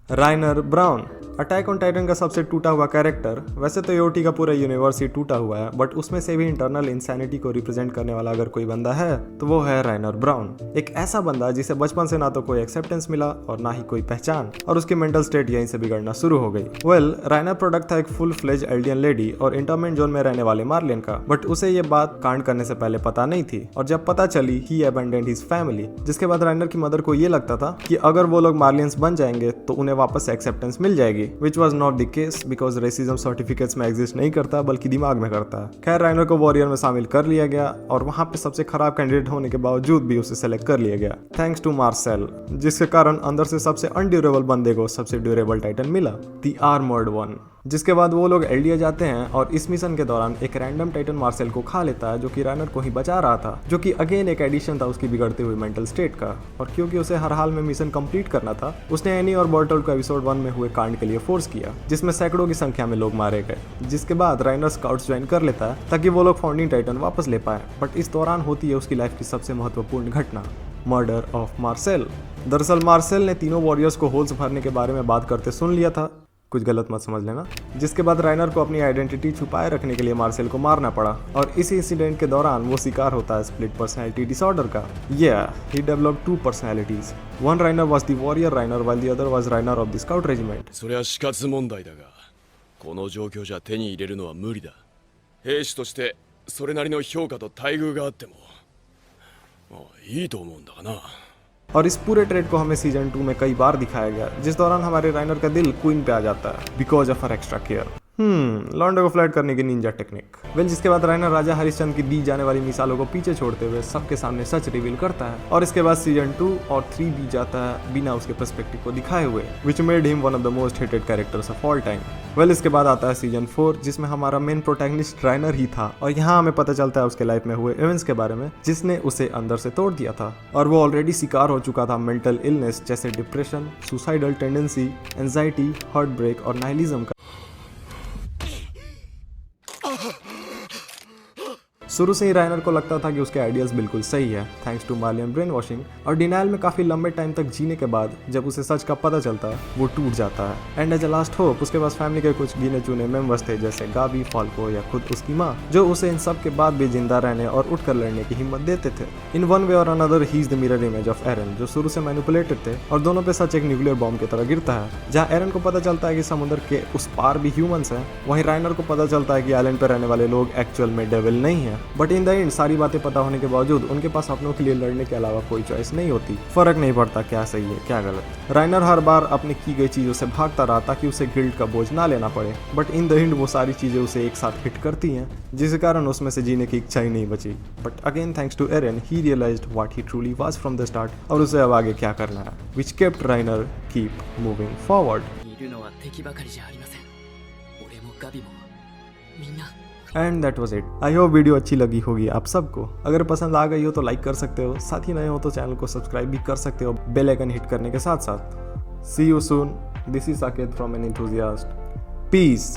राइनर brown, attack on Titan का सबसे टूटा हुआ कैरेक्टर। वैसे तो एओटी का पूरा यूनिवर्स ही टूटा हुआ है, बट उसमें से भी इंटरनल इंसैनिटी को रिप्रेजेंट करने वाला अगर कोई बंदा है तो वो है राइनर ब्राउन। एक ऐसा बंदा जिसे बचपन से ना तो कोई एक्सेप्टेंस मिला और ना ही कोई पहचान, और उसकी मेंटल स्टेट यहीं से बिगड़ना शुरू हो गई। राइनर प्रोडक्ट था एक फुल फ्लेज एल्डियन लेडी और इंटरमेंट जोन में रहने वाले मार्लियन का, बट उसे ये बात कांड करने से पहले पता नहीं थी, और जब पता चली ही अबैंडन्ड हिज फैमिली। जिसके बाद राइनर की मदर को ये लगता था कि अगर वो लोग मार्लियंस बन जाएंगे तो उन्हें वापस से एक्सेप्टेंस मिल जाएगी, which was not the case because racism certificates में एग्जिस्ट नहीं करता बल्कि दिमाग में करता है। खैर, राइनर को वॉरियर में शामिल कर लिया गया और वहां पे सबसे खराब कैंडिडेट होने के बावजूद भी उसे सेलेक्ट कर लिया गया थैंक्स टू मार्सेल, जिसके कारण अंदर से सबसे अनड्यूरेबल बंदे को सबसे ड्यूरेबल टाइटन मिला, द आर्मर्ड वन। जिसके बाद वो लोग एल्डिया जाते हैं और इस मिशन के दौरान एक रैंडम टाइटन मार्सेल को खा लेता है, जो कि राइनर को ही बचा रहा था, जो कि अगेन एक एडिशन था उसकी बिगड़ती हुई मेंटल स्टेट का। और क्योंकि उसे हर हाल में मिशन कंप्लीट करना था, उसने एनी और बर्टोल्ट को एपिसोड 1 में हुए कांड के लिए फोर्स किया, जिसमें सैकड़ों की संख्या में लोग मारे गए। जिसके बाद राइनर स्काउट्स ज्वाइन कर लेता है ताकि वो लोग फाउंडिंग टाइटन वापस ले पाए, बट इस दौरान होती है उसकी लाइफ की सबसे महत्वपूर्ण घटना, मर्डर ऑफ मार्सेल। दरअसल मार्सेल ने तीनों वॉरियर्स को होल्स भरने के बारे में बात करते सुन लिया था, कुछ गलत मत समझ लेना। जिसके बाद राइनर को अपनी आइडेंटिटी छुपाए रखने के लिए मार्सेल को मारना पड़ा, और इसी इंसिडेंट के दौरान वो शिकार होता है स्प्लिट पर्सनैलिटी डिसऑर्डर का। He developed 2 personalities. One Rainer was the warrior Rainer while the other was Rainer of the Scout Regiment. それは死活問題だが、この状況じゃ手に入れるのは無理だ。兵士としてそれなりの評価と待遇があっても、まあいいと思うんだがな。 और इस पूरे ट्रेड को हमें सीजन 2 में कई बार दिखाया गया, जिस दौरान हमारे राइनर का दिल क्वीन पे आ जाता है because of her extra care. Lando को फ्लर्ट करने की निंजा टेक्निक। जिसके बाद राइनर राजा हरिश्चंद्र की दी जाने वाली मिसालों को पीछे छोड़ते हुए सबके सामने सच रिवील करता है, और इसके बाद सीजन 2 और 3 बीत जाता है बिना उसके पर्सपेक्टिव को दिखाए हुए, which made him one of the most hated characters of all time. इसके बाद आता है सीजन 4, जिसमें हमारा मेन प्रोटैगनिस्ट राइनर ही था, और यहाँ हमें पता चलता है उसके लाइफ में हुए इवेंट्स के बारे में जिसने उसे अंदर से तोड़ दिया था, और वो ऑलरेडी शिकार हो चुका था मेंटल इलनेस जैसे depression, suicidal tendency, anxiety, heart break और नाइलिज्म का। शुरू से ही राइनर को लगता था कि उसके आइडियाज बिल्कुल सही है, थैंक्स टू मार्लियन ब्रेन वॉशिंग, और डिनाइल में काफी लंबे टाइम तक जीने के बाद जब उसे सच का पता चलता है वो टूट जाता है। And as a last hope उसके पास फैमिली के कुछ गिने चुने मेंबर्स थे, जैसे गाबी, फाल्को या खुद उसकी माँ, जो उसे इन सब के बाद भी जिंदा रहने और उठकर लड़ने की हिम्मत देते थे। इन वन वे और another he is the mirror image of Aaron, जो शुरू से मैनिपुलेटेड थे, और दोनों पे सच एक न्यूक्लियर बॉम्ब की तरह गिरता है। जहाँ एरन को पता चलता है कि समुद्र के उस पार भी ह्यूमंस हैं, वहीं राइनर को पता चलता है कि आइलैंड पर रहने वाले लोग एक्चुअल में डेविल नहीं है। बट इन द एंड सारी बातें पता होने के बावजूद उनके पास अपनों के लिए लड़ने के अलावा कोई चॉइस नहीं होती। फर्क नहीं पड़ता क्या सही है क्या गलत। राइनर हर बार अपनी की गई चीजों से भागता रहा ताकि उसे गिल्ट का बोझ ना लेना पड़े, बट इन द एंड वो सारी चीजें उसे एक साथ हिट करती हैं, जिस कारण उसमें से जीने की इच्छा ही नहीं बची। But again thanks to Eren he realised what he truly was from the start, और उसे अब आगे क्या करना है, which kept Reiner keep moving forward. And that was it. I hope video अच्छी लगी होगी आप सबको। अगर पसंद आ गई हो तो लाइक कर सकते हो, साथ ही नए हो तो चैनल को सब्सक्राइब भी कर सकते हो बेल आइकन हिट करने के साथ साथ। See you soon, this is Saket from an enthusiast. Piece.